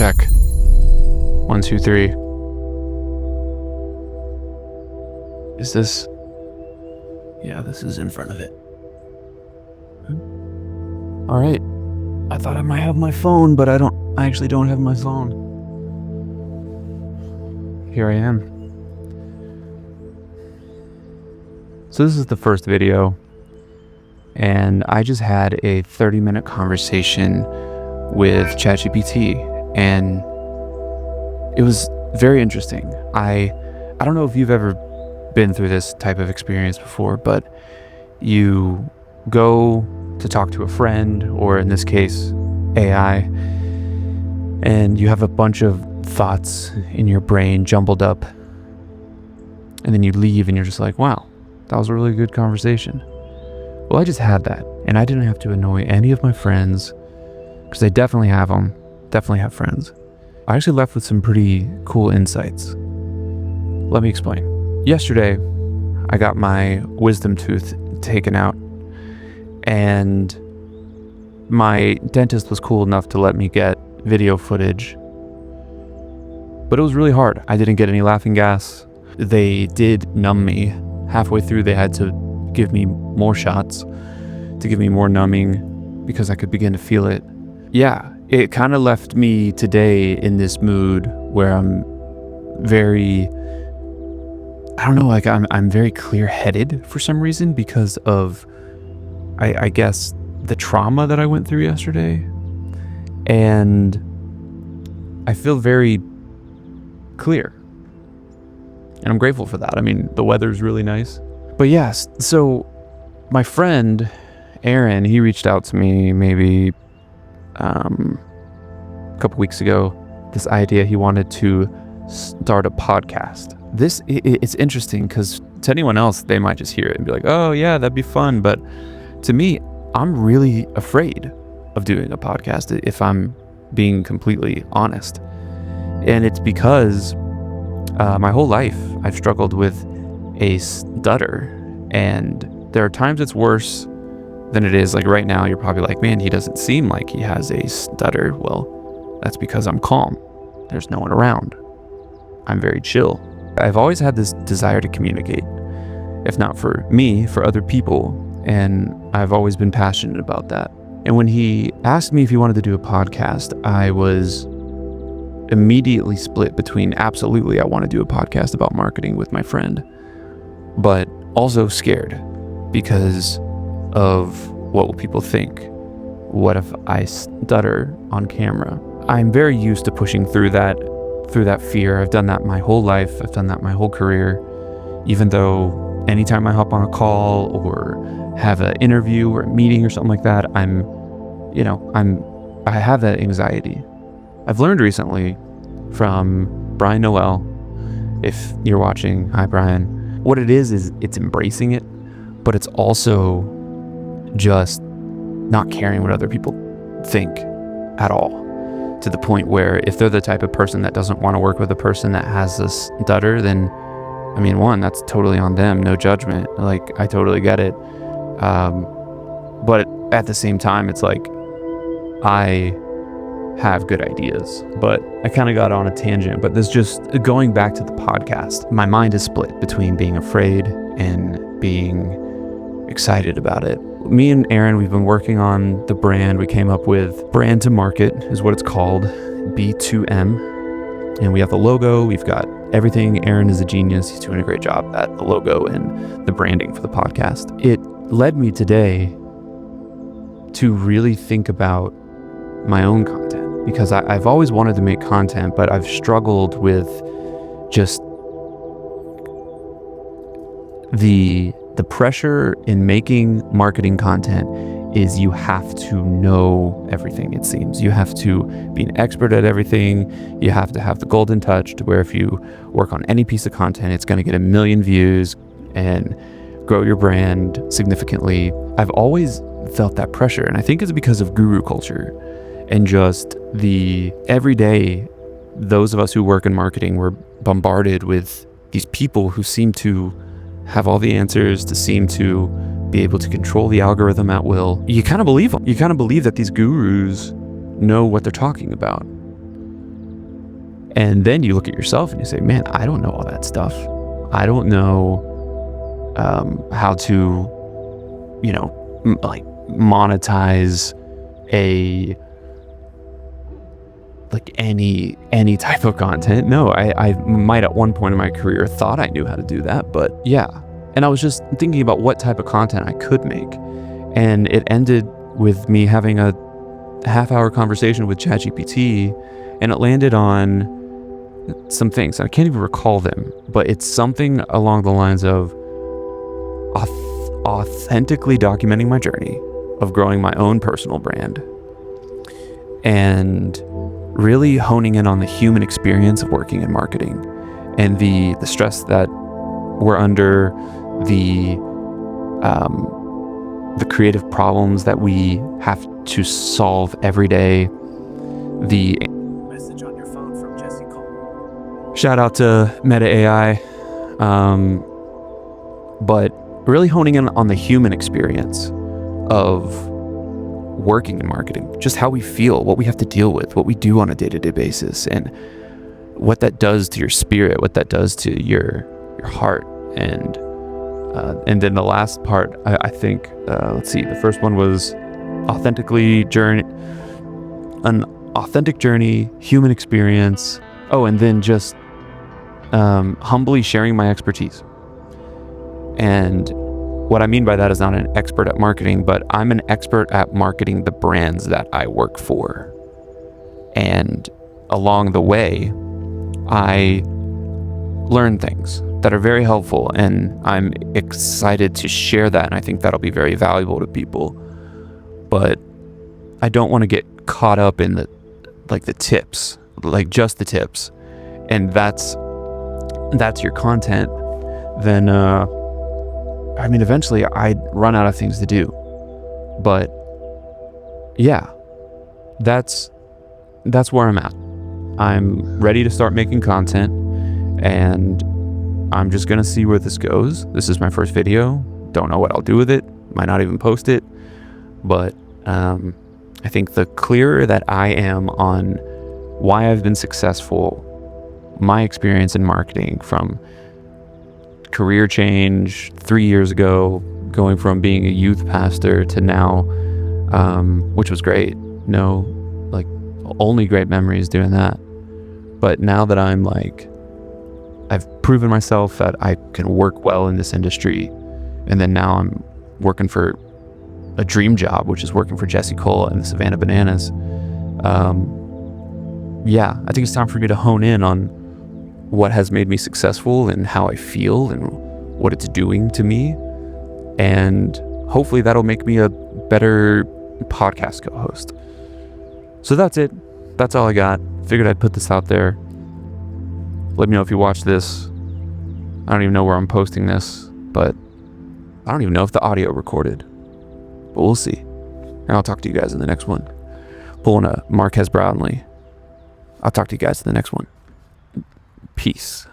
check. 1, 2, 3. Is this? Yeah, this is in front of it. All right. I thought I might have my phone, but I actually don't have my phone. Here I am. So this is the first video, and I just had a 30-minute conversation with ChatGPT, and it was very interesting. I don't know if you've ever been through this type of experience before, but you go to talk to a friend, or in this case, AI, and you have a bunch of thoughts in your brain jumbled up, and then you leave and you're just like, wow, that was a really good conversation. Well, I just had that, and I didn't have to annoy any of my friends, because they definitely have friends. I actually left with some pretty cool insights. Let me explain. Yesterday, I got my wisdom tooth taken out, and my dentist was cool enough to let me get video footage, but it was really hard. I didn't get any laughing gas. They did numb me. Halfway through, they had to give me more shots to give me more numbing because I could begin to feel it. Yeah, it kind of left me today in this mood where I'm very, I'm very clear-headed for some reason because of, I guess, the trauma that I went through yesterday. And I feel very clear. And I'm grateful for that. I mean, the weather's really nice. But yes, so my friend, Aaron, he reached out to me maybe a couple weeks ago. This idea, he wanted to start a podcast. It's interesting because to anyone else, they might just hear it and be like, oh yeah, that'd be fun. But to me, I'm really afraid of doing a podcast, if I'm being completely honest. And it's because my whole life I've struggled with a stutter, and there are times it's worse than it is. Like right now, you're probably like, man, he doesn't seem like he has a stutter. Well, that's because I'm calm. There's no one around. I'm very chill. I've always had this desire to communicate, if not for me, for other people. And I've always been passionate about that. And when he asked me if he wanted to do a podcast, I was immediately split between absolutely, I want to do a podcast about marketing with my friend, but also scared because of what will people think? What if I stutter on camera? I'm very used to pushing through that fear. I've done that my whole life. I've done that my whole career. Even though anytime I hop on a call or have an interview or a meeting or something like that, I have that anxiety. I've learned recently from Brian Noel, if you're watching, hi Brian, what it is it's embracing it, but it's also just not caring what other people think at all, to the point where if they're the type of person that doesn't want to work with a person that has a stutter, then I mean, one, that's totally on them, no judgment, like I totally get it, but at the same time it's like I have good ideas. But I kind of got on a tangent, but this just going back to the podcast, my mind is split between being afraid and being excited about it. Me and Aaron, we've been working on the brand. We came up with Brand to Market is what it's called, B2M. And we have the logo, we've got everything. Aaron is a genius. He's doing a great job at the logo and the branding for the podcast. It led me today to really think about my own content, because I've always wanted to make content, but I've struggled with just the pressure in making marketing content is you have to know everything, it seems. You have to be an expert at everything. You have to have the golden touch to where if you work on any piece of content, it's going to get 1 million views and grow your brand significantly. I've always felt that pressure, and I think it's because of guru culture. And just the everyday, those of us who work in marketing, we're bombarded with these people who seem to have all the answers, to seem to be able to control the algorithm at will. You kind of believe them. You kind of believe that these gurus know what they're talking about. And then you look at yourself and you say, man, I don't know all that stuff. I don't know how to, like monetize any type of content. No, I might at one point in my career thought I knew how to do that, but yeah. And I was just thinking about what type of content I could make. And it ended with me having a half-hour conversation with ChatGPT, and it landed on some things. I can't even recall them, but it's something along the lines of authentically documenting my journey of growing my own personal brand and really honing in on the human experience of working in marketing and the stress that we're under, the creative problems that we have to solve every day. The message on your phone from Jesse Cole. Shout out to Meta AI. But really honing in on the human experience of working in marketing, just how we feel, what we have to deal with, what we do on a day-to-day basis, and what that does to your spirit, what that does to your heart. And then the last part, I think, let's see, the first one was an authentic journey, human experience. Oh, and then just humbly sharing my expertise. And what I mean by that is not an expert at marketing, but I'm an expert at marketing the brands that I work for. And along the way, I learn things that are very helpful, and I'm excited to share that, and I think that'll be very valuable to people. But I don't want to get caught up in the tips, like just the tips, and that's your content. Then eventually I'd run out of things to do. But yeah, that's where I'm at. I'm ready to start making content, and I'm just gonna see where this goes. This is my first video. Don't know what I'll do with it. Might not even post it. But I think the clearer that I am on why I've been successful, my experience in marketing from career change 3 years ago, going from being a youth pastor to now, which was great. No, only great memories doing that. But now that I'm I've proven myself that I can work well in this industry, and then now I'm working for a dream job, which is working for Jesse Cole and the Savannah Bananas. Yeah, I think it's time for me to hone in on what has made me successful and how I feel and what it's doing to me. And hopefully that'll make me a better podcast co-host. So that's it. That's all I got. Figured I'd put this out there. Let me know if you watch this. I don't even know where I'm posting this, but I don't even know if the audio recorded. But we'll see. And I'll talk to you guys in the next one. Pulling a Marquez Brownlee. I'll talk to you guys in the next one. Peace.